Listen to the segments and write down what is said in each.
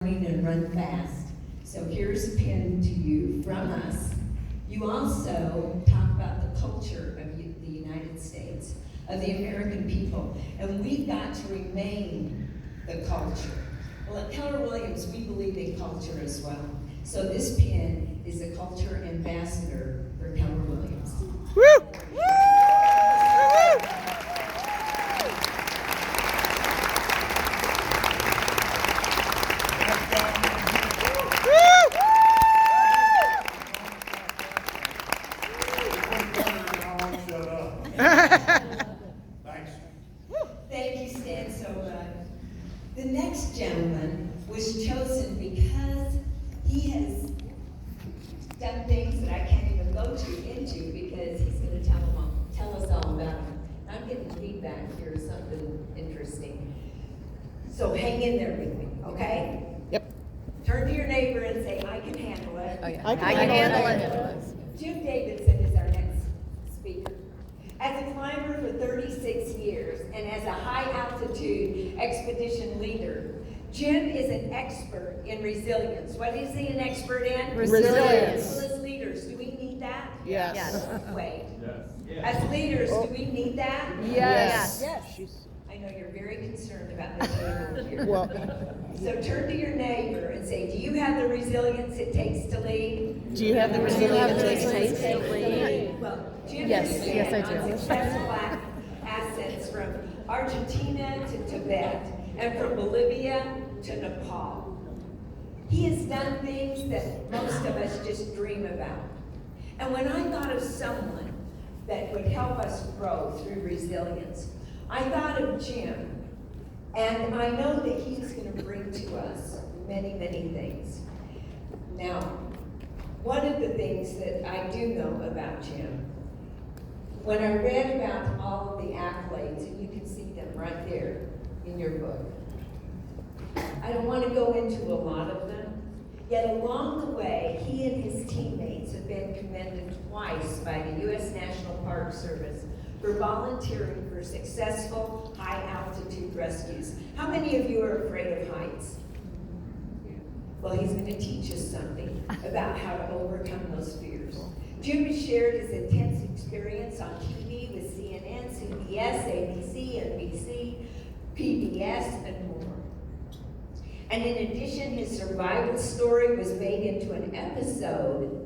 running and run fast. So here's a pin to you from us. You also talk about the culture of the United States, of the American people, and we've got to remain the culture. Well, at Keller Williams, we believe in culture as well. So this pin is a culture ambassador for Keller Williams. Woo! Thanks. Thank you, Stan, so much. The next gentleman was chosen because he has done things that I can't even go into because he's going to tell us all about them. I'm getting feedback here, something interesting. So hang in there with me, okay? Yep. Turn to your neighbor and say, I can handle it. Oh, yeah. I can handle it. Jim Davidson is our next speaker. As a climber for 36 years and as a high-altitude expedition leader, Jim is an expert in resilience. What is he an expert in? Resilience. Well, as leaders, do we need that? Yes. Yes. Wait. Yes. As leaders, do we need that? Yes. I know you're very concerned about the table here. Well, So turn to your neighbor and say, do you have the resilience it takes to lead? do you have the resilience it it takes takes? to lead? Well, Jim Yes, has yes, I been do. on successful assets from Argentina to Tibet and from Bolivia to Nepal. He has done things that most of us just dream about. And when I thought of someone that would help us grow through resilience, I thought of Jim. And I know that he's going to bring to us many, many things. Now, one of the things that I do know about Jim, when I read about all of the accolades, and you can see them right there in your book, I don't want to go into a lot of them, yet along the way, he and his teammates have been commended twice by the U.S. National Park Service for volunteering for successful high-altitude rescues. How many of you are afraid of heights? Well, he's going to teach us something about how to overcome those fears. Jim has shared his intense experience on TV with CNN, CBS, ABC, NBC, PBS, and more. And in addition, his survival story was made into an episode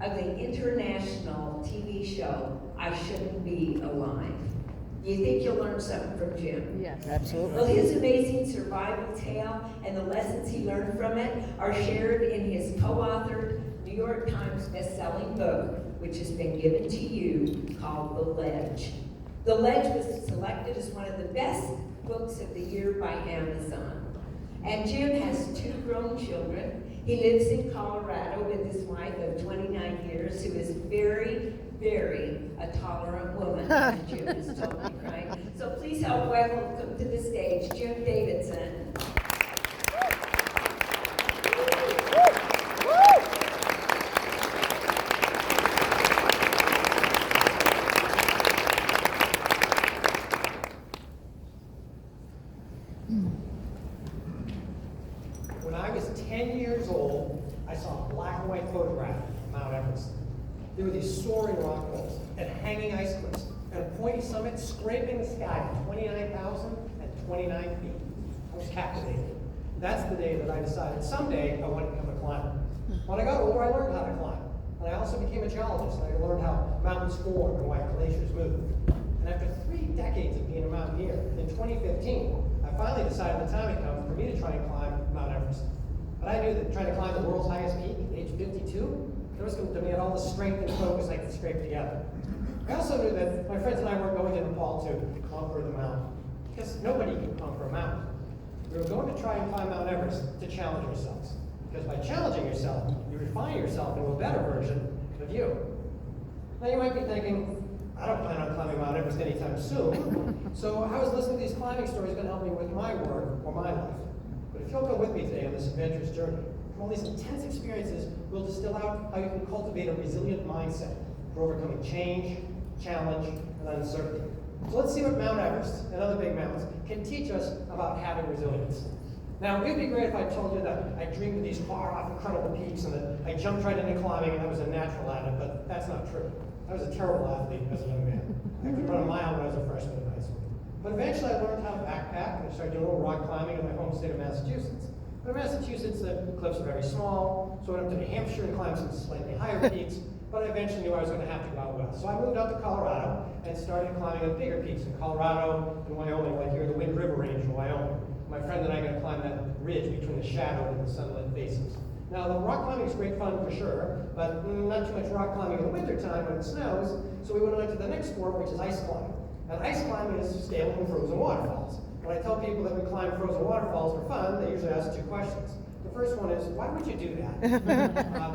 of the international TV show, I Shouldn't Be Alive. Do you think you'll learn something from Jim? Yes. Absolutely. Well, his amazing survival tale and the lessons he learned from it are shared in his co-authored New York Times best-selling book, which has been given to you, called The Ledge. The Ledge was selected as one of the best books of the year by Amazon. And Jim has 2 grown children. He lives in Colorado with his wife of 29 years, who is very, very a tolerant woman, as Jim has told me, right? So please help welcome to the stage Jim Davidson. When I was 10 years old, I saw a black and white photograph of Mount Everest. There were these soaring rock walls and hanging ice cliffs and a pointy summit scraping the sky at 29,029 feet. I was captivated. That's the day that I decided someday I want to become a climber. When I got older, I learned how to climb. And I also became a geologist. I learned how mountains form and why glaciers move. And after 3 decades of being a mountaineer, in 2015, I finally decided the time had come for me to try and climb Mount Everest. But I knew that trying to climb the world's highest peak at age 52, there was going to demand all the strength and focus I could scrape together. I also knew that my friends and I weren't going to Nepal to conquer the mountain, because nobody can conquer a mountain. We were going to try and climb Mount Everest to challenge ourselves, because by challenging yourself, you refine yourself into a better version of you. Now you might be thinking, I don't plan on climbing Mount Everest anytime soon, so how is listening to these climbing stories going to help me with my work or my life? But if you'll come with me today on this adventurous journey, from all these intense experiences, we'll distill out how you can cultivate a resilient mindset for overcoming change, challenge, and uncertainty. So let's see what Mount Everest and other big mountains can teach us about having resilience. Now, it would be great if I told you that I dreamed of these far-off, incredible peaks and that I jumped right into climbing and I was a natural at it, but that's not true. I was a terrible athlete as a young man. I could run a mile when I was a freshman in high school. But eventually I learned how to backpack and I started doing a little rock climbing in my home state of Massachusetts. But in Massachusetts, the cliffs are very small, so I went up to New Hampshire and climbed some slightly higher peaks, but I eventually knew I was going to have to go out west. So I moved up to Colorado and started climbing the bigger peaks in Colorado and Wyoming, like here, the Wind River Range in Wyoming. My friend and I are going to climb that ridge between the shadow and the sunlit faces. Now, the rock climbing is great fun for sure, but not too much rock climbing in the wintertime when it snows, so we went on to the next sport, which is ice climbing. And ice climbing is scaling frozen waterfalls. When I tell people that we climb frozen waterfalls for fun, they usually ask two questions. The first one is, why would you do that?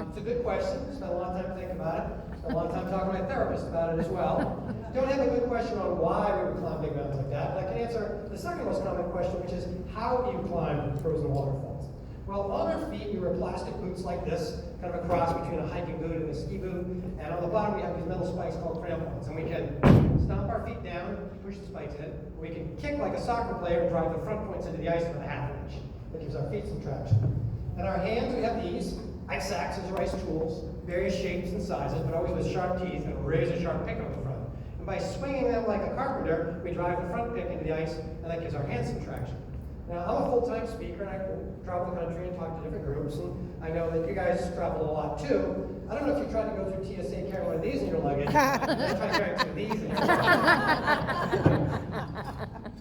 It's a good question. Spent a lot of time thinking about it. Spent a lot of time talking to my therapist about it as well. Don't have a good question on why we would climb big mountains like that, but I can answer the second most common question, which is, how do you climb frozen waterfalls? Well, on our feet, we wear plastic boots like this, kind of a cross between a hiking boot and a ski boot. And on the bottom, we have these metal spikes called crampons. And we can stomp our feet down, push the spikes in. We can kick like a soccer player and drive the front points into the ice with a half inch. That gives our feet some traction. And our hands, we have these ice axes or ice tools, various shapes and sizes, but always with sharp teeth and a razor-sharp pick on the front. And by swinging them like a carpenter, we drive the front pick into the ice, and that gives our hands some traction. Now, I'm a full-time speaker, and I travel the country and talk to different groups, and I know that you guys travel a lot too. I don't know if you tried to go through TSA carrying one of these in your luggage. Let's try carrying two of these in your luggage.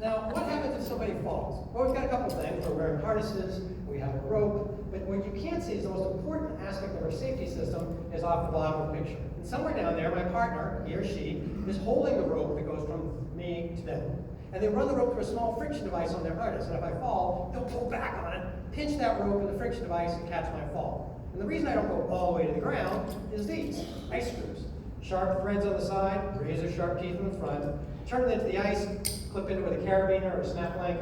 Now, what happens if somebody falls? Well, we've got a couple things. We're wearing harnesses, we have a rope, but what you can't see is the most important aspect of our safety system is off the bottom of the picture. And somewhere down there, my partner, he or she, is holding the rope that goes from me to them. And they run the rope through a small friction device on their harness. And if I fall, they'll pull back on it, pinch that rope in the friction device, and catch my fall. And the reason I don't go all the way to the ground is these, ice screws. Sharp threads on the side, razor sharp teeth in the front. Turn it into the ice, clip into it with a carabiner or a snap link.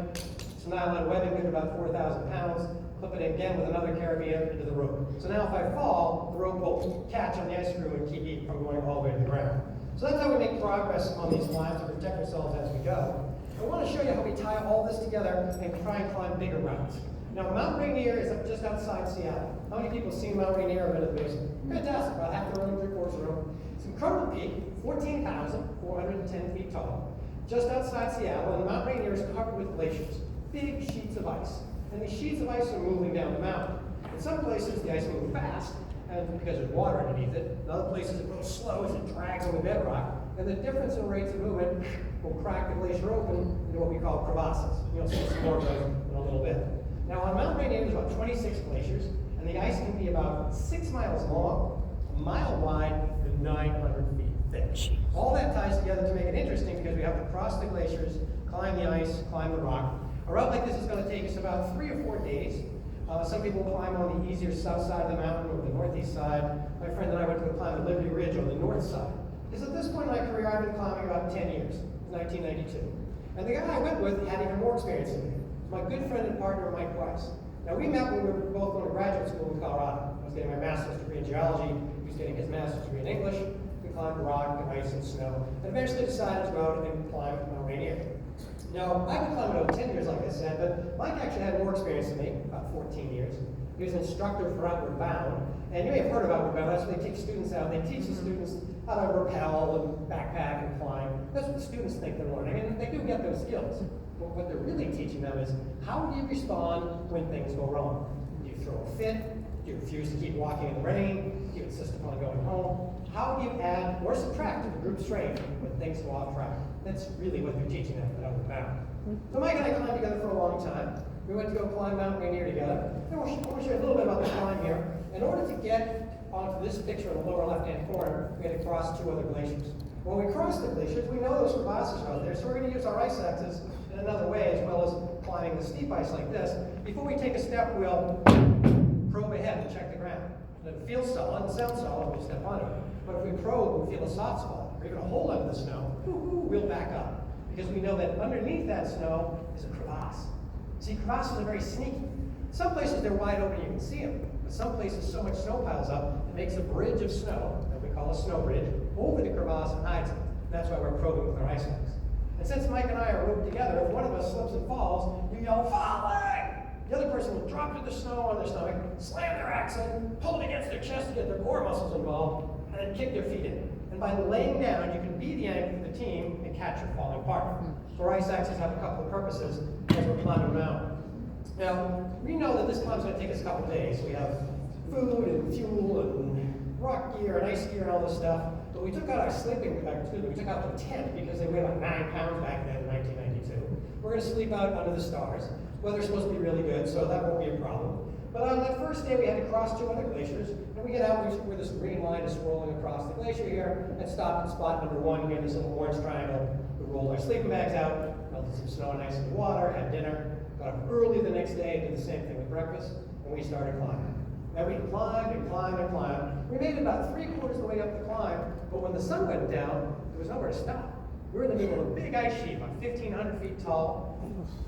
Some nylon webbing good about 4,000 pounds. Clip it in again with another carabiner into the rope. So now if I fall, the rope will catch on the ice screw and keep me from going all the way to the ground. So that's how we make progress on these climbs and protect ourselves as we go. I want to show you how we tie all this together and try and climb bigger routes. Now, Mount Rainier is up just outside Seattle. How many people have seen Mount Rainier or been to the basement? Fantastic, about half the room, three-quarters of the room. It's an incredible peak, 14,410 feet tall, just outside Seattle, and Mount Rainier is covered with glaciers, big sheets of ice. And these sheets of ice are moving down the mountain. In some places, the ice moves fast, and because there's water underneath it. In other places, it moves slow as it drags on the bedrock. And the difference in rates of movement will crack the glacier open into what we call crevasses. You'll see some more of those in a little bit. Now, on Mount Rainier, there's about 26 glaciers, and the ice can be about 6 miles long, a mile wide, and 900 feet thick. All that ties together to make it interesting because we have to cross the glaciers, climb the ice, climb the rock. A route like this is going to take us about 3 or 4 days. Some people climb on the easier south side of the mountain or the northeast side. My friend and I went to go climb the Liberty Ridge on the north side. Because at this point in my career, I've been climbing about 10 years, 1992. And the guy I went with had even more experience than me. My good friend and partner, Mike Weiss. Now, we met when we were both going to graduate school in Colorado. I was getting my master's degree in geology. He was getting his master's degree in English. We climbed rock and ice and snow, and eventually decided to go out and climb Mount Rainier. Now, I've been climbing over 10 years, like I said, but Mike actually had more experience than me, about 14 years. He was an instructor for Outward Bound, and you may have heard of Outward Bound. That's where they take students out. They teach the students how to rappel and backpack and climb. That's what the students think they're learning, and they do get those skills. But what they're really teaching them is, how do you respond when things go wrong? Do you throw a fit? Do you refuse to keep walking in the rain? Do you insist upon going home? How do you add or subtract to the group strength when things go off track? That's really what they're teaching them at Outward Bound. So Mike and I climbed together for a long time. We went to go climb Mount Rainier together. And I want to show you a little bit about the climb here. In order to get onto this picture in the lower left-hand corner, we had to cross 2 other glaciers. When we cross the glaciers, we know those crevasses are out there, so we're going to use our ice axes in another way, as well as climbing the steep ice like this. Before we take a step, we'll probe ahead and check the ground. And it feels solid and sounds solid when we step on it. But if we probe, we feel a soft spot, or even a hole under the snow, we'll back up. Because we know that underneath that snow is a crevasse. See, crevasses are very sneaky. Some places they're wide open, you can see them. But some places so much snow piles up, it makes a bridge of snow, that we call a snow bridge, over the crevasse and hides it. That's why we're probing with our ice axe. And since Mike and I are roped together, if one of us slips and falls, you yell, falling! The other person will drop to the snow on their stomach, slam their axe in, pull it against their chest to get their core muscles involved, and then kick their feet in. And by laying down, you can be the anchor for the team and catch your falling partner. So our ice axes have a couple of purposes as we're climbing around. Now, we know that this climb's going to take us a couple of days. We have food and fuel and rock gear and ice gear and all this stuff. But we took out our we took out the tent because they weighed about 9 pounds back then in 1992. We're going to sleep out under the stars. Weather's supposed to be really good, so that won't be a problem. But on that first day, we had to cross 2 other glaciers, and we get out where this green line is swirling across the glacier here, and stopped at spot number 1 here in this little orange triangle. We rolled our sleeping bags out, melted some snow and ice in the water, had dinner, got up early the next day, and did the same thing with breakfast, and we started climbing. And we climbed and climbed and climbed. We made it about 3/4 of the way up the climb, but when the sun went down, there was nowhere to stop. We were in the middle of a big ice sheet, about 1,500 feet tall,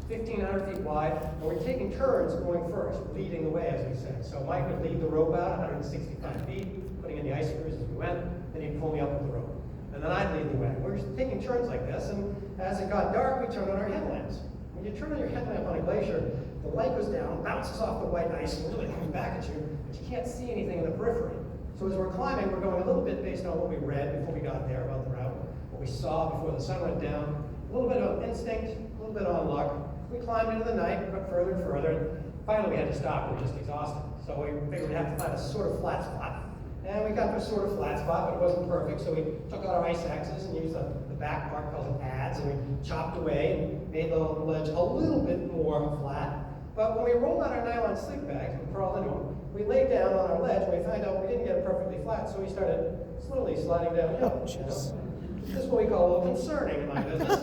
1,500 feet wide, and we're taking turns going first, leading the way, as we said. So Mike would lead the rope out 165 feet, putting in the ice screws as we went, then he'd pull me up with the rope. And then I'd lead the way. We were just taking turns like this, and as it got dark, we turned on our headlamps. When you turn on your headlamp on a glacier, the light goes down, bounces off the white ice, and really comes back at you, but you can't see anything in the periphery. So as we're climbing, we're going a little bit based on what we read before we got there about the route, what we saw before the sun went down, a little bit of instinct, a little bit on luck. We climbed into the night, got further and further, and finally we had to stop. We were just exhausted. So we figured we'd have to find a sort of flat spot. And we got to a sort of flat spot, but it wasn't perfect, so we took out our ice axes and used the back part called adze, and we chopped away and made the ledge a little bit more flat. But when we rolled out our nylon sleep bags and crawled into them, we laid down on our ledge and we found out we didn't get it perfectly flat, so we started slowly sliding downhill. This is what we call a little concerning in my business.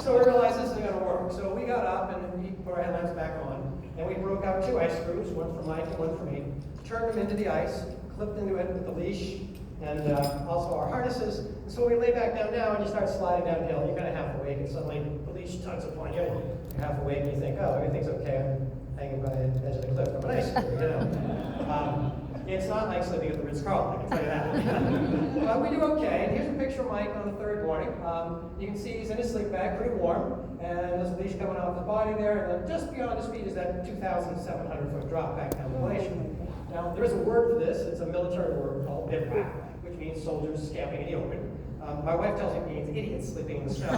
So we realized this isn't going to work. So we got up and we put our headlamps back on, and we broke out 2 ice screws, one for Mike and one for me, turned them into the ice, clipped into it with the leash, and also our harnesses. And so we lay back down now and you start sliding downhill. You're kind of half awake, and suddenly the leash tugs upon you. You're half awake and you think, oh, everything's okay. I'm hanging by the edge of the cliff from an ice screw, you know. It's not like sleeping at the Ritz-Carlton, I can tell you that. We do okay. And here's a picture of Mike on the 3rd morning. You can see he's in his sleep bag, pretty warm, and there's a leash coming off his body there, and then just beyond his feet is that 2,700-foot drop back down the glacier. Now, there is a word for this. It's a military word called bivouac, which means soldiers camping in the open. My wife tells me it means idiots sleeping in the snow.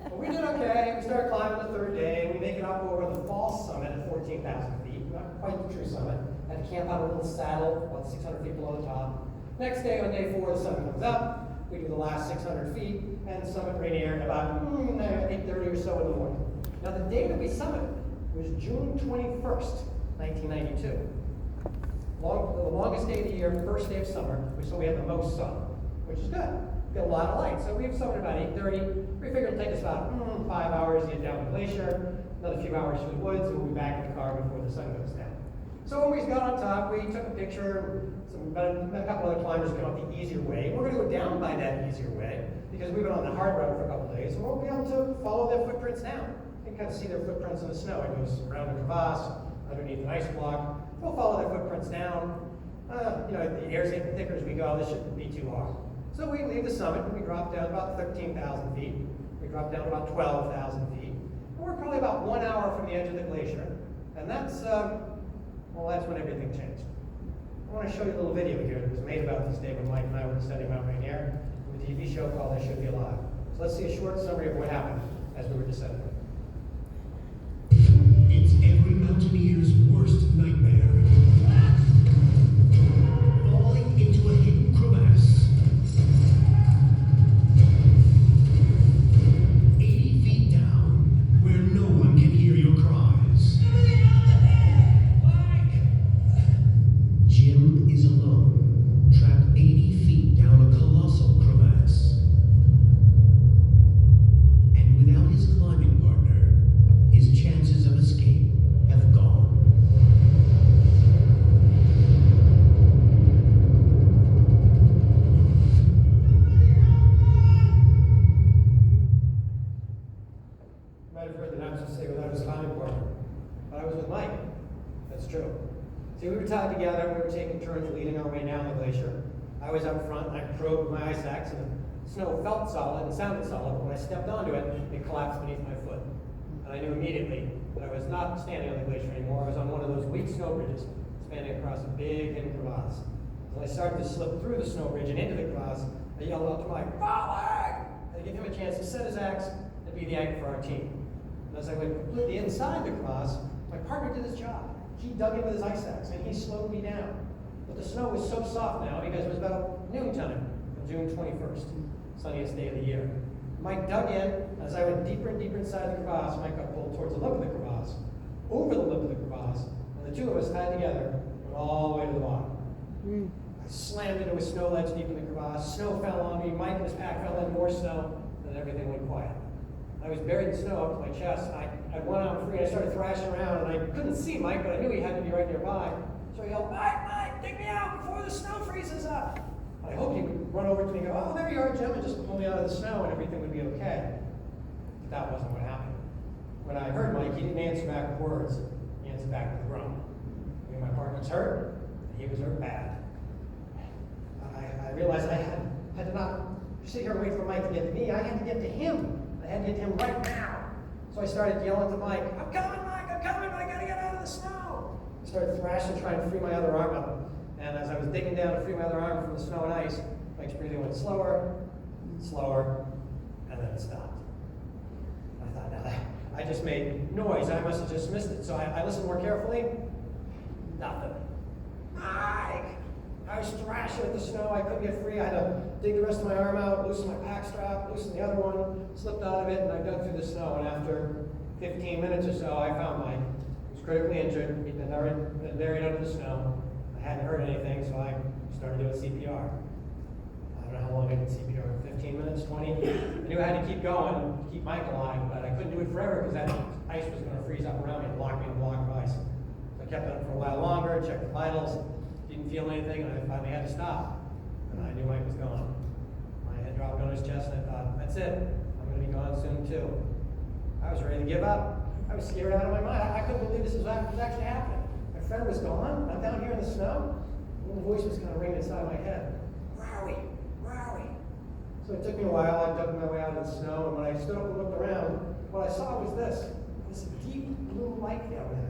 But we did okay. We started climbing the 3rd day, and we make it up over the false summit at 14,000 feet. Not quite the true summit. Had to camp out a little saddle, about 600 feet below the top. Next day, on day 4, the sun comes up. We do the last 600 feet, and summit Rainier at about 8:30 or so in the morning. Now, the day that we summited was June 21st, 1992. The longest day of the year, first day of summer, so we had the most sun, which is good. We got a lot of light. So we summited about 8:30. We figured it'd take us about 5 hours to get down the glacier, another few hours through the woods, and we'll be back in the car before the sun goes down. So when we got on top, we took a picture. A couple other climbers came up the easier way. We're going to go down by that easier way because we've been on the hard route for a couple days, and we'll be able to follow their footprints down. You can kind of see their footprints in the snow. It goes around a crevasse, underneath an ice block. We'll follow their footprints down. The air's getting thicker as we go. This shouldn't be too hard. So we leave the summit, and we drop down about 13,000 feet. We drop down about 12,000 feet. And we're probably about 1 hour from the edge of the glacier. And that's when everything changed. I want to show you a little video here that was made about this day when Mike and I were descending Mount Rainier with a TV show called I Should Be Alive. So let's see a short summary of what happened as we were descending. It's every mountaineer's worst nightmare. Falling into a hidden crevasse. 80 feet down, where no one can hear your cries. Jim is alone, trapped 80 feet down a colossal crevasse. And without his climbing partner, his chances of escape have gone. You might have heard the announcers say without his climbing partner, but I was with Mike. That's true. See, we were tied together, we were taking turns leading our way down the glacier. I was up front, and I probed my ice axe, and the snow felt solid and sounded solid, but when I stepped onto it, it collapsed beneath my foot. and I knew immediately that I was not standing on the glacier anymore. I was on one of those weak snow bridges, spanning across a big hidden crevasse. As I started to slip through the snow bridge and into the crevasse, I yelled out to Mike, "Falling!" and to give him a chance to set his axe and be the anchor for our team. And as I went completely inside the crevasse, my partner did his job. He dug in with his ice axe, and he slowed me down. But the snow was so soft now because it was about noontime on June 21st, sunniest day of the year. Mike dug in, and as I went deeper and deeper inside the crevasse, Mike got pulled towards the lip of the crevasse, over the lip of the crevasse, and the two of us tied together went all the way to the bottom. I slammed into a snow ledge deep in the crevasse. Snow fell on me. Mike and his pack fell in more snow, and then everything went quiet. I was buried in snow up to my chest. I had one arm free, and I started thrashing around, and I couldn't see Mike, but I knew he had to be right nearby. So I yelled, "Mike, dig me out before the snow freezes up!" I hoped he would run over to me and go, "Oh, there you are, Jim," and just pull me out of the snow, and everything would be okay. But that wasn't what happened. When I heard Mike, he didn't answer back with words. He answered back with a groan. I knew my partner was hurt, and he was hurt bad. I realized I had to not sit here and wait for Mike to get to me. I had to get to him. I had to get to him right now. So I started yelling to Mike, "I'm coming, Mike, I'm coming, I gotta get out of the snow." I started thrashing, trying to free my other arm up. And as I was digging down to free my other arm from the snow and ice, Mike's breathing went slower, slower, and then it stopped. I thought, now that I just made noise, I must have just missed it. So I listened more carefully. Nothing. Mike! I was thrashing at the snow, I couldn't get free. I had to dig the rest of my arm out, loosen my pack strap, loosen the other one, slipped out of it, and I dug through the snow. And after 15 minutes or so, I found Mike. He was critically injured. He'd been buried under the snow. I hadn't heard anything, so I started doing CPR. I don't know how long I did CPR, 15 minutes, 20? I knew I had to keep going to keep Mike alive, but I couldn't do it forever because that ice was going to freeze up around me and lock me in a block of ice. So I kept it up for a while longer, checked the vitals, didn't feel anything, and I finally had to stop. And I knew Mike was gone. My head dropped on his chest, and I thought, that's it. I'm going to be gone soon, too. I was ready to give up. I was scared out of my mind. I couldn't believe this was actually happening. My friend was gone. I'm down here in the snow. A little voice was kind of ringing inside my head. "Where are we? Where are we?" So it took me a while. I dug my way out of the snow, and when I stood up and looked around, what I saw was this deep blue light down there.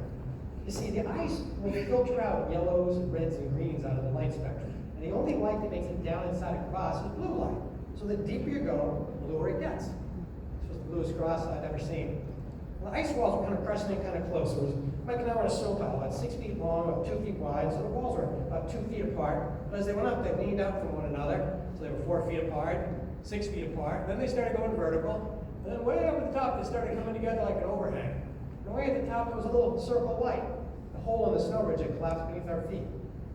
You see, the ice will filter out yellows and reds and greens out of the light spectrum. And the only light that makes it down inside a crevasse is blue light. So the deeper you go, the bluer it gets. This was the bluest crevasse I'd ever seen. And the ice walls were kind of pressing in kind of close. It was Mike and I were on a snow pile about 6 feet long, about 2 feet wide, so the walls were about 2 feet apart. But as they went up, they leaned out from one another. So they were 4 feet apart, 6 feet apart. Then they started going vertical. And then way up at the top, they started coming together like an overhang. And way at the top, there was a little circle of light. The hole in the snow bridge had collapsed beneath our feet.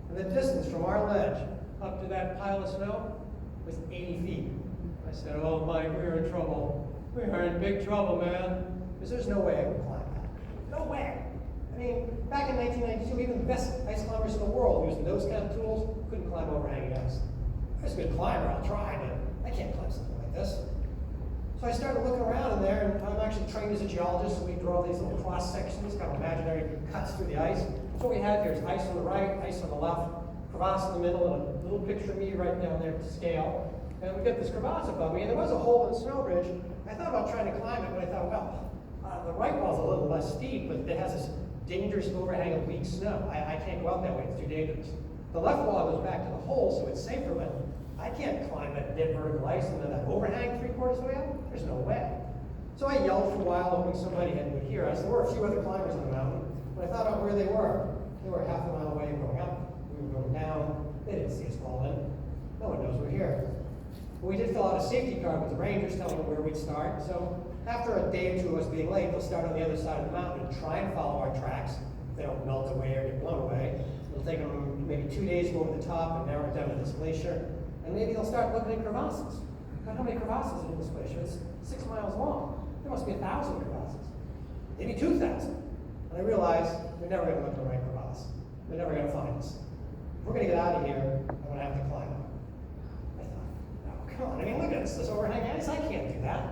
And the distance from our ledge up to that pile of snow was 80 feet. I said, "Oh, Mike, we're in trouble. We are in big trouble, man." Because there's no way I could climb that. No way. I mean, back in 1992, even the best ice climbers in the world using those kind of tools couldn't climb overhanging ice. I was a good climber, I'll try, but I can't climb something like this. So I started looking around in there, and I'm actually trained as a geologist, so we draw these little cross sections, kind of imaginary cuts through the ice. So what we have here is ice on the right, ice on the left, crevasse in the middle, and a little picture of me right down there to scale. And we got this crevasse above me, and there was a hole in the snow bridge. I thought about trying to climb it, but I thought, well, the right wall's a little less steep, but it has this dangerous overhang of weak snow. I can't go out that way, it's too dangerous. The left wall goes back to the hole, so it's safer, but I can't climb that dead vertical ice and then that overhang 3/4 of the way up. There's no way. So I yelled for a while, hoping somebody would hear us. There were a few other climbers on the mountain, but I thought about where they were. They were half a mile away going up. We were going down. They didn't see us fall in. No one knows we're here. But we did fill out a safety card with the rangers telling them where we'd start. So after a day or two of us being late, they'll start on the other side of the mountain and try and follow our tracks. If they don't melt away or get blown away, it'll take them maybe 2 days to go over the top and narrow it down to this glacier. And maybe they'll start looking at crevasses. God, how many crevasses in this glacier? It's 6 miles long. There must be 1,000 crevasses. Maybe 2,000. And I realized we're never going to look at the right crevasse. They're never going to find us. If we're going to get out of here, I'm going to have to climb up. I thought, oh, come on. I mean, look at this overhang ice. I can't do that.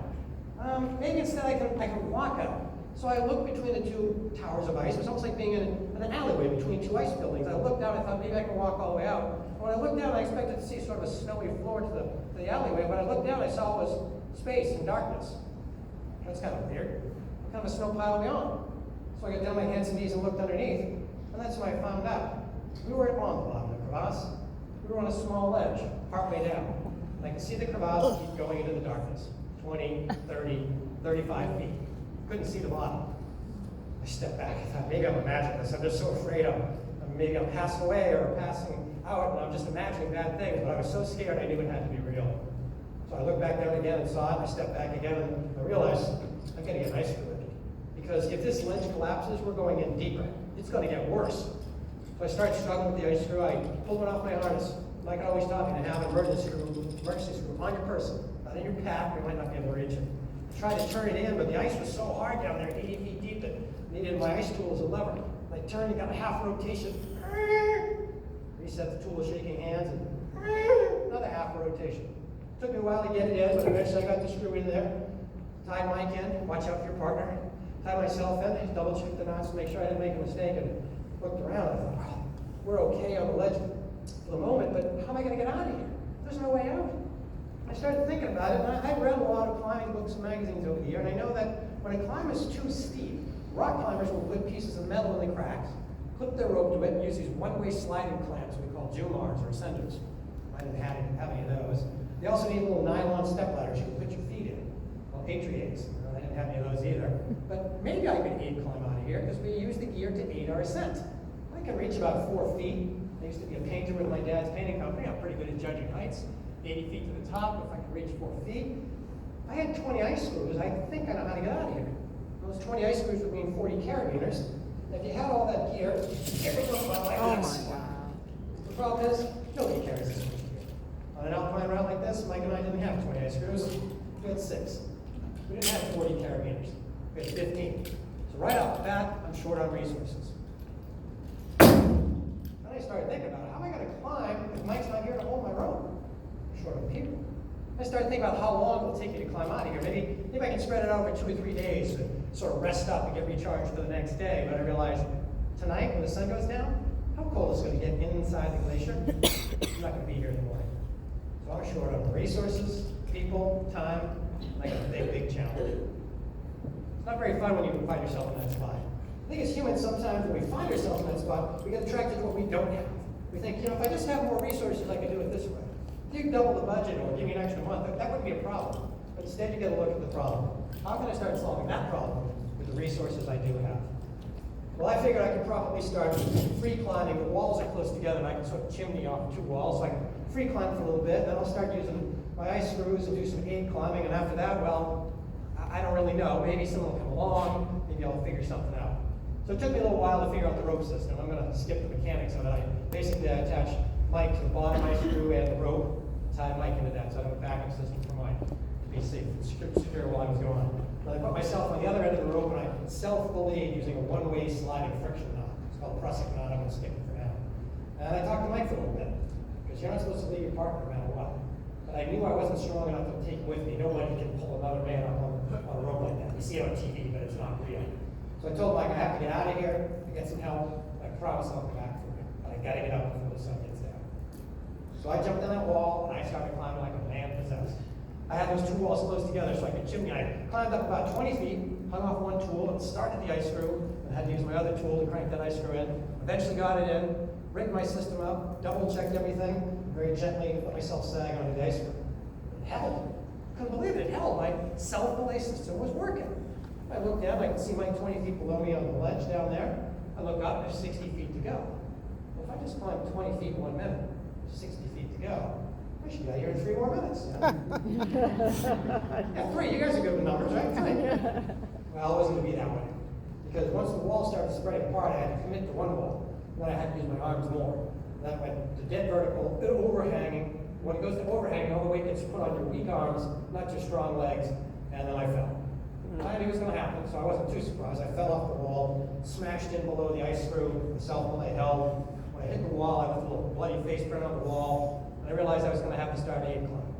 Maybe instead I can walk out. So I looked between the two towers of ice. It was almost like being in an alleyway between two ice buildings. I looked down, I thought maybe I can walk all the way out. And when I looked down, I expected to see sort of a snowy floor to the alleyway. When I looked down, I saw was space and darkness. That's kind of weird. kind of a snow pile are we on? So I got down on my hands and knees and looked underneath, and that's when I found out. We weren't on the bottom of the crevasse. We were on a small ledge, partway down. And I could see the crevasse keep going into the darkness, 20, 30, 35 feet. Couldn't see the bottom. I stepped back. I thought, maybe I'm imagining this. I'm just so afraid maybe I'm passing away or passing out, and I'm just imagining bad things. But I was so scared, I knew it had to be real. So I looked back down again and saw it. I stepped back again, and I realized I'm getting an ice screw in. Because if this ledge collapses, we're going in deeper. It's going to get worse. So I started struggling with the ice screw. I pulled one off my harness. Like I always taught me to have an emergency screw on your person, not in your pack. You might not be able to reach it. I tried to turn it in, but the ice was so hard down there, 80 feet deep, that I needed my ice tool as a lever. I turned and got a half rotation. Reset the tool, shaking hands, and another half rotation. Took me a while to get it in, but eventually I got the screw in there. Tied Mike in, watch out for your partner. Tied myself in, double checked the knots to make sure I didn't make a mistake, and looked around and I thought, wow, we're okay on the ledge for the moment, but how am I going to get out of here? There's no way out. I started thinking about it, and I read a lot of climbing books and magazines over the year, and I know that when a climb is too steep, rock climbers will put pieces of metal in the cracks, clip their rope to it, and use these one-way sliding clamps we call Jumars or ascenders. I didn't have any of those. They also need little nylon step ladders you can put your feet in, called Atriates. I didn't have any of those either. But maybe I could aid climb out of here because we use the gear to aid our ascent. I can reach about 4 feet. I used to be a painter with my dad's painting company. I'm pretty good at judging heights. 80 feet to the top, if I can reach 4 feet. I had 20 ice screws. I think I know how to get out of here. Those 20 ice screws would mean 40 carabiners. If you had all that gear, it would look like this. Oh my God. The problem is, nobody carries this much gear. On an alpine route like this, Mike and I didn't have 20 ice screws. We had 6. We didn't have 40 carabiners. We had 15. So right off the bat, I'm short on resources. Then I started thinking about it. How am I going to climb if Mike's not here to hold my rope? I'm short on people. I started thinking about how long it will take you to climb out of here. Maybe I can spread it out over 2 or 3 days and sort of rest up and get recharged for the next day. But I realized tonight, when the sun goes down, how cold it's going to get inside the glacier. I'm not going to be here in the morning. So I'm short on resources, people, time, and I got a big, big challenge. It's not very fun when you find yourself in that spot. I think as humans, sometimes when we find ourselves in that spot, we get attracted to what we don't have. We think, if I just have more resources, I can do it this way. If you double the budget or give me an extra month, that wouldn't be a problem. But instead, you get a look at the problem. How can I start solving that problem with the resources I do have? Well, I figured I could probably start free climbing. The walls are close together, and I can sort of chimney off 2 walls. So I can free climb for a little bit, then I'll start using my ice screws and do some aid climbing. And after that, well, I don't really know. Maybe someone will come along. Maybe I'll figure something out. So it took me a little while to figure out the rope system. I'm going to skip the mechanics of it. Basically, I attached Mike to the bottom ice screw and the rope, tied Mike into that, so I have a backup system for Mike to be safe and secure while I was going. Then I put myself on the other end of the rope and I self-belay using a one-way sliding friction knot. It's called Prussic knot. I'm going to skip it for now. And I talked to Mike for a little bit, because you're not supposed to leave your partner no matter what. But I knew I wasn't strong enough to take with me. Nobody can pull another man up on a rope like that. You see it on TV, but it's not real. So I told Mike I have to get out of here to get some help. I promise I'll come back for you, but I gotta get out before the sun gets down. So I jumped on that wall and I started climbing like a man possessed. I had those 2 walls close together so I could chimney. I climbed up about 20 feet, hung off one tool, and started the ice screw, and had to use my other tool to crank that ice screw in. Eventually got it in, rigged my system up, double-checked everything, very gently let myself sag onto the ice screw. It held. Couldn't believe it. It held. My self-belay system was working. I looked down, I could see Mike 20 feet below me on the ledge down there. I look up, there's 60 feet to go. Well, if I just climb 20 feet in 1 minute, 60 feet to go, I should be out here in 3 more minutes. Yeah, 3, you guys are good with numbers, right? 3. Well, it wasn't going to be that way. Because once the wall started spreading apart, I had to commit to one wall. Then I had to use my arms more. And that went to dead vertical, overhanging. When it goes to overhanging, all the weight gets put on your weak arms, not your strong legs, and then I fell. I knew it was going to happen, so I wasn't too surprised. I fell off the wall, smashed in below the ice screw, the self-belay held. When I hit the wall, I left a little bloody face print on the wall, and I realized I was going to have to start aid climbing.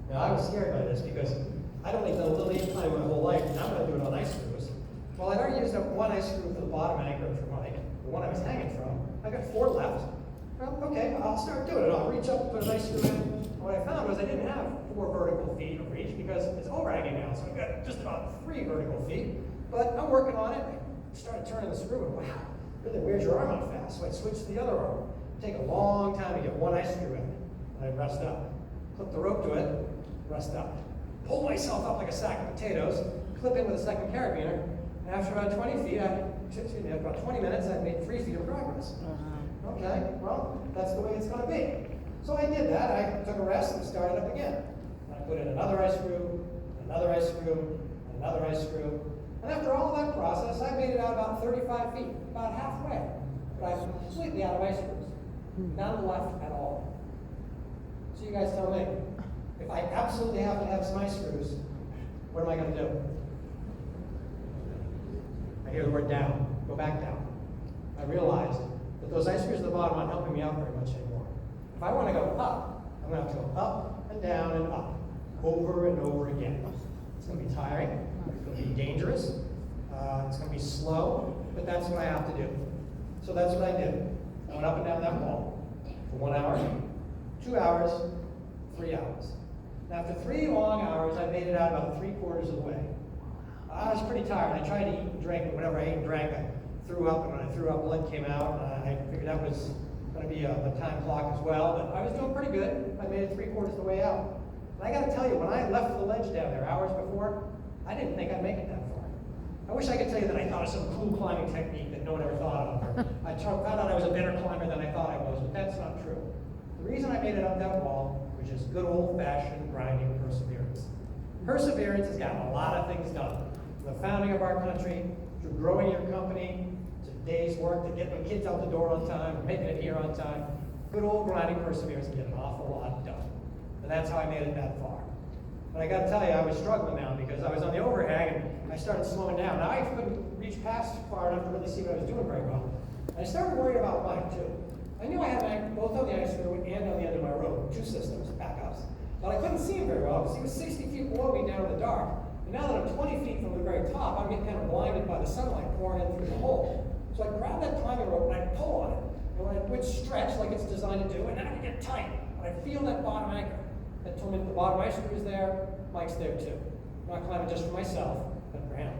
Now, I was scared by this because I'd only done a little aid climbing my whole life, and now I'm going to do it on ice screws. Well, I'd already used up 1 ice screw for the bottom anchor for Mike, the one I was hanging from. I got 4 left. Well, okay, I'll start doing it. I'll reach up and put an ice screw in. What I found was I didn't have 4 vertical feet of reach because it's overhanging now, so I've got just about 3 vertical feet. But I'm working on it. I started turning the screw and wow, really wears your arm out fast. So I switched to the other arm. Take a long time to get one ice screw in. And I'd rest up. Clip the rope to it, rest up. Pull myself up like a sack of potatoes, clip in with a second carabiner, and after about 20 feet, about 20 minutes, I made 3 feet of progress. Okay, well, that's the way it's going to be. So I did that. I took a rest and started up again. I put in another ice screw, another ice screw, another ice screw. And after all of that process, I made it out about 35 feet, about halfway. But I was completely out of ice screws. None left at all. So you guys tell me, if I absolutely have to have some ice screws, what am I going to do? I hear the word down. Go back down. I realized that those ice screws at the bottom aren't helping me out very much anymore. If I want to go up, I'm going to have to go up and down and up, over and over again. It's going to be tiring. It's going to be dangerous. It's going to be slow, but that's what I have to do. So that's what I did. I went up and down that wall for 1 hour, 2 hours, 3 hours. And after 3 long hours, I made it out about 3/4 of the way. I was pretty tired. I tried to eat and drink, but whenever I ate and drank, I threw up, and when I threw up, blood came out. I figured that was going to be a time clock as well, but I was doing pretty good. I made it 3/4 of the way out. And I got to tell you, when I left the ledge down there hours before, I didn't think I'd make it that far. I wish I could tell you that I thought of some cool climbing technique that no one ever thought of. Or I found out I was a better climber than I thought I was, but that's not true. The reason I made it up that wall was just good old-fashioned grinding perseverance. Perseverance has gotten a lot of things done. From the founding of our country, through growing your company, to today's work, to getting the kids out the door on time, or making it here on time. Good old grinding perseverance can get an awful lot done. And that's how I made it that far. But I got to tell you, I was struggling now because I was on the overhang and I started slowing down. Now I couldn't reach past far enough to really see what I was doing very well. And I started worrying about Mike too. I knew I had Mike both on the ice screw and on the end of my rope, 2 systems, backups. But I couldn't see him very well because he was 60 feet below me down in the dark. And now that I'm 20 feet from the very top, I'm getting kind of blinded by the sunlight pouring in through the hole. So I grab that climbing rope and I pull on it. And when it would stretch like it's designed to do, and then I would get tight. And I feel that bottom anchor. That told me that the bottom ice screw is there, Mike's there too. I'm not climbing just for myself, but for him.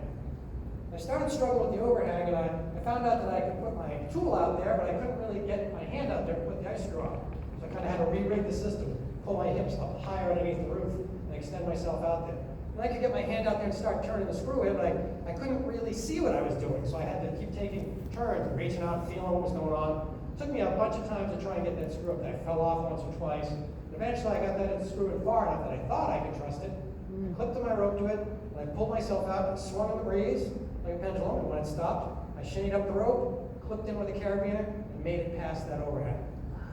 I started struggling with the overhang, and I found out that I could put my tool out there, but I couldn't really get my hand out there to put the ice screw on. So I kind of had to re-rig the system, pull my hips up higher underneath the roof, and extend myself out there. And I could get my hand out there and start turning the screw in, but I couldn't really see what I was doing, so I had to keep taking turns, reaching out, feeling what was going on. It took me a bunch of times to try and get that screw up. I fell off once or twice. Eventually, I got that screw in far enough that I thought I could trust it. I clipped to my rope to it, and I pulled myself out and swung in the breeze like a pendulum. And when it stopped, I shinnied up the rope, clipped in with a carabiner, and made it past that overhang.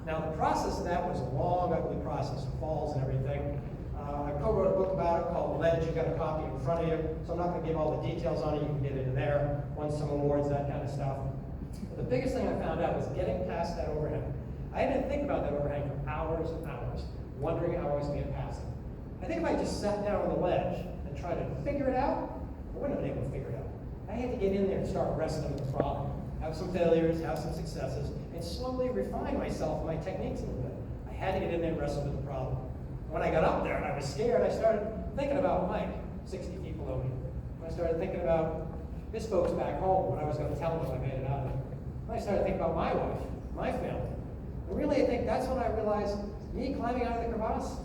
Now, the process of that was a long, ugly process, falls and everything. I co-wrote a book about it called Ledge. You've got a copy in front of you, so I'm not going to give all the details on it. You can get it in there, won some awards, that kind of stuff. But the biggest thing I found out was getting past that overhang. I had to think about that overhang for hours and hours, wondering how I was going to get past it. I think if I just sat down on the ledge and tried to figure it out, I wouldn't have been able to figure it out. I had to get in there and start wrestling with the problem. Have some failures, have some successes, and slowly refine myself and my techniques a little bit. I had to get in there and wrestle with the problem. When I got up there and I was scared, I started thinking about Mike, 60 feet below me. I started thinking about his folks back home, what I was going to tell them when I made it out of there. I started thinking about my wife, my family. And really, I think that's when I realized me climbing out of the crevasse,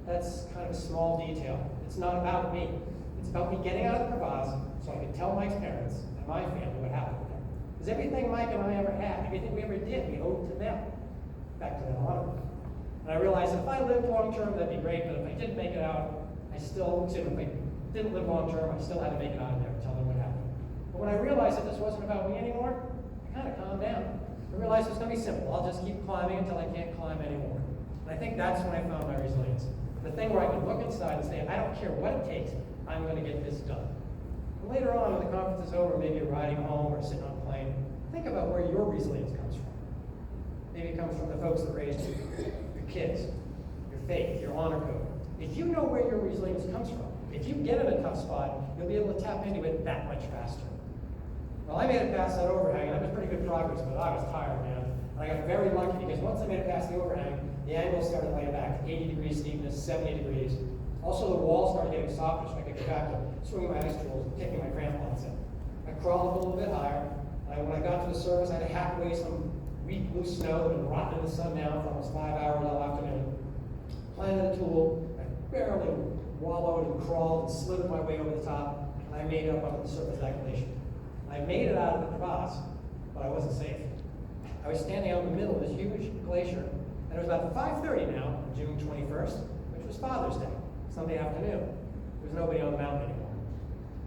that's kind of a small detail. It's not about me. It's about me getting out of the crevasse so I could tell Mike's parents and my family what happened there. Because everything Mike and I ever had, everything we ever did, we owed to them. Back to them, honor. And I realized if I lived long term, that'd be great, but if I didn't make it out, if I didn't live long term, I still had to make it out of there and tell them what happened. But when I realized that this wasn't about me anymore, I kind of calmed down. I realized it's going to be simple. I'll just keep climbing until I can't climb anymore. And I think that's when I found my resilience. The thing where I can look inside and say, I don't care what it takes, I'm going to get this done. And later on, when the conference is over, maybe you're riding home or sitting on a plane, think about where your resilience comes from. Maybe it comes from the folks that raised you, your kids, your faith, your honor code. If you know where your resilience comes from, if you get in a tough spot, you'll be able to tap into it that much faster. Well, I made it past that overhang, and that was pretty good progress, but I was tired, man. And I got very lucky because once I made it past the overhang, the angle started laying back, 80 degrees steepness, 70 degrees. Also, the wall started getting softer, so I could get back to swinging my ice tools and kicking my crampons in. crawled up a little bit higher. And when I got to the surface, I had to hack away some weak loose snow that had been rotting in the sun now for almost 5 hours all afternoon. Planted a tool, I barely wallowed and crawled and slithered my way over the top, and I made it up onto the surface of that glacier. I made it out of the crevasse, but I wasn't safe. I was standing out in the middle of this huge glacier, and it was about 5:30 now, June 21st, which was Father's Day, Sunday afternoon. There was nobody on the mountain anymore.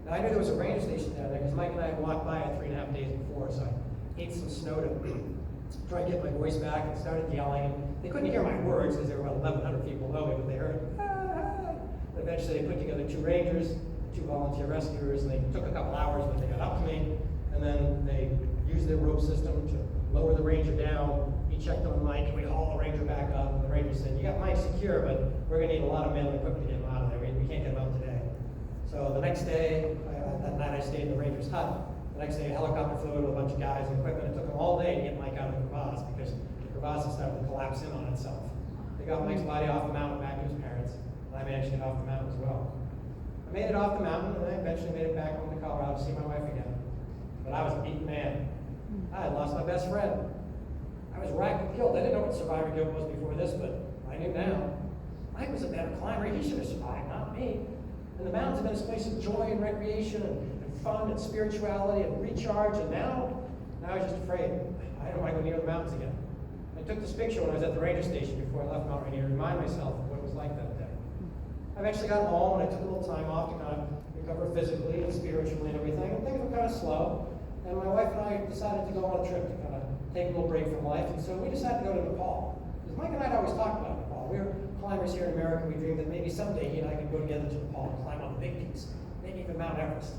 Now, I knew there was a ranger station down there because Mike and I had walked by it 3.5 days before, so I ate some snow to try and get my voice back and started yelling. They couldn't hear my words because there were about 1,100 people below me, but they heard, ah. Eventually, they put together 2 rangers, 2 volunteer rescuers, and they took a couple hours, but they got up to me, and then they used their rope system to lower the ranger down. He checked on Mike, and we hauled the ranger back up, and the ranger said, "You got Mike secure, but we're gonna need a lot of men and equipment to get him out of there. We can't get him out today." So the next day, that night I stayed in the ranger's hut. The next day, a helicopter flew in with a bunch of guys and equipment. It took them all day to get Mike out of the crevasse because the crevasse had started to collapse in on itself. They got Mike's body off the mountain back to his parents, and I managed to get off the mountain as well. I made it off the mountain, and I eventually made it back home to Colorado to see my wife again. But I was a beaten man. I had lost my best friend. I was racked and killed. I didn't know what survivor guilt was before this, but I knew now. Mike was a better climber. He should have survived, not me. And the mountains have been this place of joy and recreation and fun and spirituality and recharge, and now I was just afraid. I don't want to go near the mountains again. I took this picture when I was at the ranger station before I left Mount Rainier to remind myself of what it was like that day. I eventually got home and I took a little time off to kind of recover physically and spiritually and everything. And things were kind of slow. And my wife and I decided to go on a trip to kind of take a little break from life. And so we decided to go to Nepal. Because Mike and I had always talked about Nepal. We were climbers here in America. We dreamed that maybe someday he and I could go together to Nepal and climb on the big peaks, maybe even Mount Everest.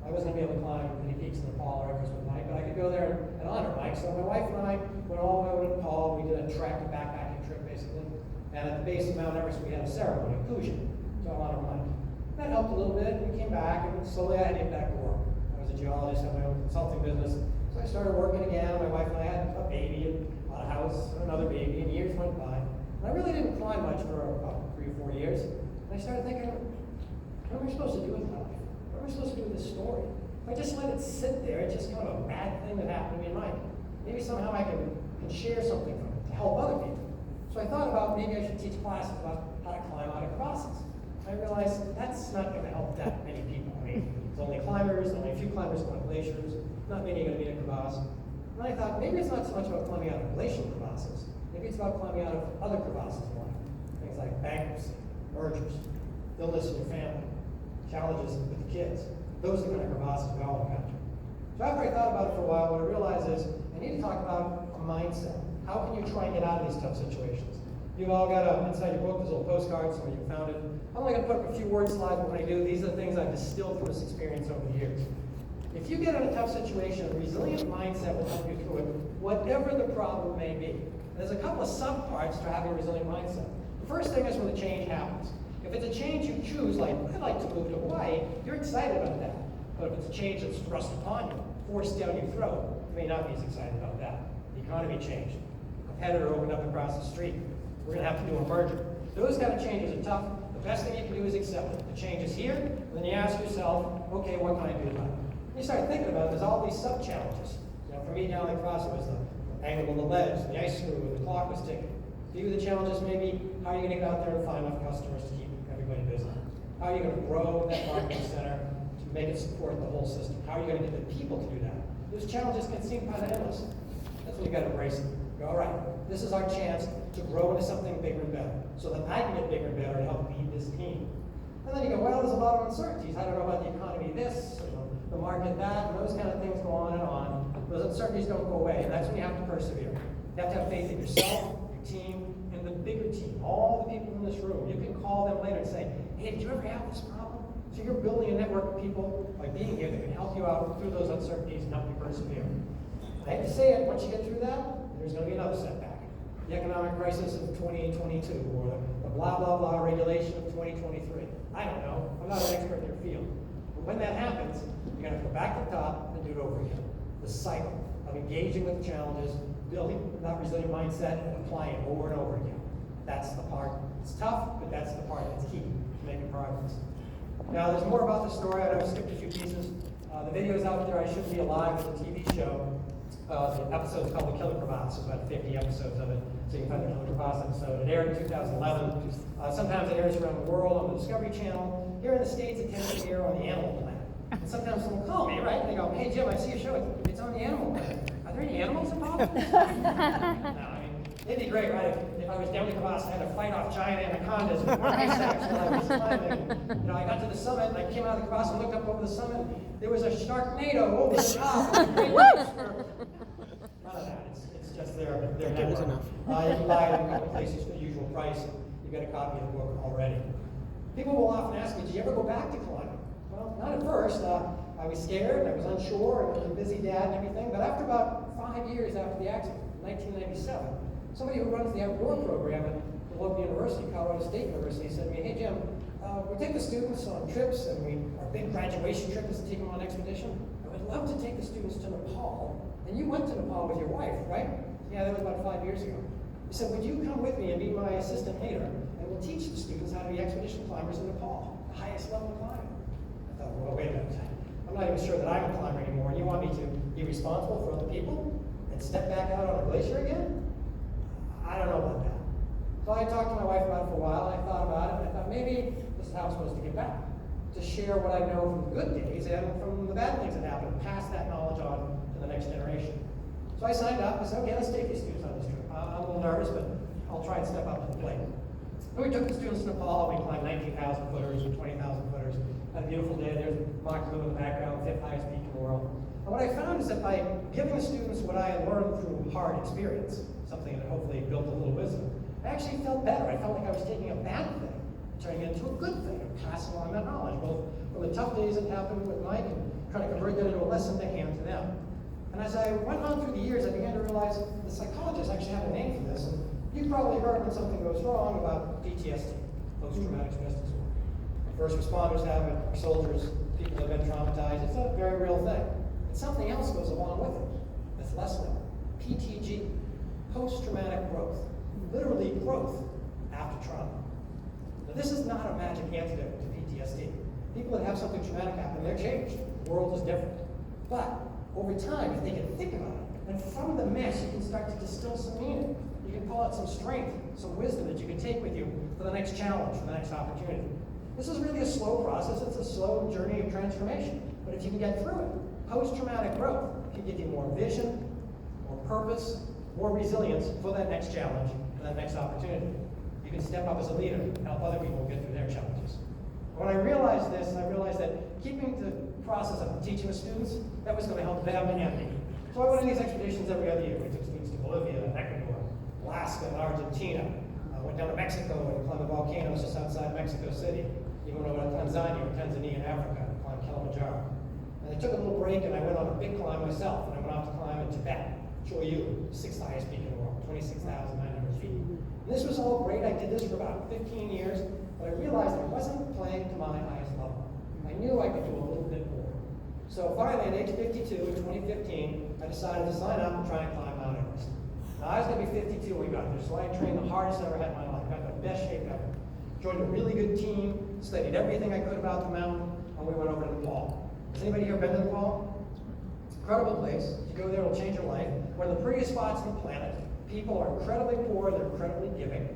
I wasn't going to be able to climb any peaks in Nepal or Everest with Mike, but I could go there and honor Mike. So my wife and I went all the way over to Nepal. We did a trek, a backpacking trip, basically. And at the base of Mount Everest, we had a ceremony, a puja, to honor Mike. That helped a little bit. We came back, and slowly I had to get back to work. I was a geologist, had my own consulting business. So I started working again. My wife and I had a baby, and bought a house, and another baby, and years went by. And I really didn't climb much for about 3 or 4 years. And I started thinking, what am I supposed to do with my life? What am I supposed to do with this story? If I just let it sit there, it's just kind of a bad thing that happened to me and Mike. Maybe somehow I can share something from it to help other people. So I thought about maybe I should teach classes about how to climb out of crevasses. I realized that's not going to help that many people. I mean, there's only climbers, only a few climbers go on glaciers, not many are going to be in a crevasse. And I thought maybe it's not so much about climbing out of glacial crevasses. Maybe it's about climbing out of other crevasses in life. Things like bankruptcy, mergers, illness in your family, challenges with the kids. Those are the kind of crevasses we all encounter. So after I thought about it for a while, what I realized is I need to talk about a mindset. How can you try and get out of these tough situations? You've all got inside your book, there's little postcards, some of you found it. I'm only going to put up a few word slides, but when I do, these are the things I've distilled from this experience over the years. If you get in a tough situation, a resilient mindset will help you through it, whatever the problem may be. There's a couple of subparts to having a resilient mindset. The first thing is when the change happens. If it's a change you choose, like, I'd like to move to Hawaii, you're excited about that. But if it's a change that's thrust upon you, forced down your throat, you may not be as excited about that. The economy changed. A competitor opened up across the street. We're going to have to do a merger. Those kind of changes are tough. The best thing you can do is accept it. The change is here, and then you ask yourself, okay, what can I do about it? You start thinking about it, there's all these sub-challenges. You know, for me down the cross, it was the angle of the ledge, the ice screw, and the clock was ticking. For you, the challenges may be, how are you going to get out there and find enough customers to keep everybody busy? How are you going to grow that marketing center to make it support the whole system? How are you going to get the people to do that? Those challenges can seem kind of endless. That's when you got to embrace it. Go, all right, this is our chance to grow into something bigger and better, so that I can get bigger and better to help lead this team. And then you go, well, there's a lot of uncertainties. I don't know about the economy this, the market that, and those kind of things go on and on. Those uncertainties don't go away, and that's when you have to persevere. You have to have faith in yourself, your team, and the bigger team, all the people in this room. You can call them later and say, hey, did you ever have this problem? So you're building a network of people by being here that can help you out through those uncertainties and help you persevere. I hate to say it, once you get through that, there's going to be another setback. The economic crisis of 2022, or the blah, blah, blah regulation of 2023. I don't know. I'm not an expert in your field. But when that happens, you're going to go back to the top and do it over again. The cycle of engaging with challenges, building that resilient mindset, and applying it over and over again. That's the part. It's tough, but that's the part that's key to making progress. Now, there's more about the story. I know I skipped a few pieces. The video's out there. I Shouldn't Be Alive. It's a TV show. The episode's called The Killer Crevasse. There's about 50 episodes of it, so you can find the Killer Crevasse episode. It aired in 2011. Sometimes it airs around the world on the Discovery Channel. Here in the States, it tends to air on the Animal Planet. And sometimes someone will call me, right? And they go, "Hey, Jim, I see your show. It's on the Animal Planet. Are there any animals involved in this?" No, I mean, it'd be great, right? If I was down the Crevasse, I had to fight off giant anacondas with more ice axe while I was climbing. And, I got to the summit, and I came out of the Crevasse and looked up over the summit. There was a Sharknado over the top. None of that. It's just their network. You can buy it in a couple places for the usual price. You get a copy of the book already. People will often ask me, "Did you ever go back to climbing?" Well, not at first. I was scared, I was unsure, I was a busy dad and everything, but after about 5 years after the accident, 1997, somebody who runs the outdoor program at the local university, Colorado State University, said to me, "Hey Jim, we take the students on trips, and our big graduation trip is to take them on expedition. I would love to take the students to Nepal, and you went to Nepal with your wife, right?" "Yeah, that was about 5 years ago." He said, "Would you come with me and be my assistant leader, and we'll teach the students how to be expedition climbers in Nepal, the highest level of climbing?" I thought, well, wait a minute. I'm not even sure that I'm a climber anymore, and you want me to be responsible for other people and step back out on a glacier again? I don't know about that. So I talked to my wife about it for a while, and I thought about it, and I thought maybe this is how I'm supposed to get back, to share what I know from the good days and from the bad things that happened, pass that knowledge on to the next generation. So I signed up. I said, "Okay, let's take these students on this trip. I'm a little nervous, but I'll try and step up to the plate." And we took the students to Nepal. We climbed 19,000 footers and 20,000 footers. Had a beautiful day. There's Mach Blue in the background, 5th highest peak in the world. And what I found is that by giving the students what I had learned through hard experience, something that hopefully built a little wisdom, I actually felt better. I felt like I was taking a bad thing, turning it into a good thing, and passing along that knowledge, both from the tough days that happened with Mike and trying to convert that into a lesson to hand to them. And as I went on through the years, I began to realize the psychologists actually have a name for this. And you've probably heard when something goes wrong about PTSD, post-traumatic stress disorder. First responders have it, our soldiers, people that have been traumatized. It's a very real thing. And something else goes along with it that's less known. PTG, post-traumatic growth. Literally growth after trauma. Now, this is not a magic antidote to PTSD. People that have something traumatic happen, they're changed. The world is different. But over time, if they can think about it, and from the mess, you can start to distill some meaning. You can pull out some strength, some wisdom that you can take with you for the next challenge, for the next opportunity. This is really a slow process. It's a slow journey of transformation. But if you can get through it, post-traumatic growth can give you more vision, more purpose, more resilience for that next challenge, for that next opportunity. You can step up as a leader and help other people get through their challenges. When I realized this, I realized that keeping the process of teaching the students, that was going to help them and me. So I went on these expeditions every other year. We took students to Bolivia, Ecuador, Alaska, and Argentina. I went down to Mexico and climbed the volcanoes just outside Mexico City. Even went over to Tanzania in Africa, and climbed Kilimanjaro. And I took a little break and I went on a big climb myself. And I went off to climb in Tibet, Choyu, 6th highest peak in the world, 26,900 feet. And this was all great. I did this for about 15 years, but I realized I wasn't playing to my highest level. I knew I could do a little bit more. So finally, at age 52 in 2015, I decided to sign up and try and climb Mount Everest. Now, I was going to be 52 when we got there, so I trained the hardest I ever had in my life. Got the best shape ever. Joined a really good team, studied everything I could about the mountain, and we went over to Nepal. Has anybody here been to Nepal? It's an incredible place. If you go there, it'll change your life. One of the prettiest spots on the planet. People are incredibly poor, they're incredibly giving.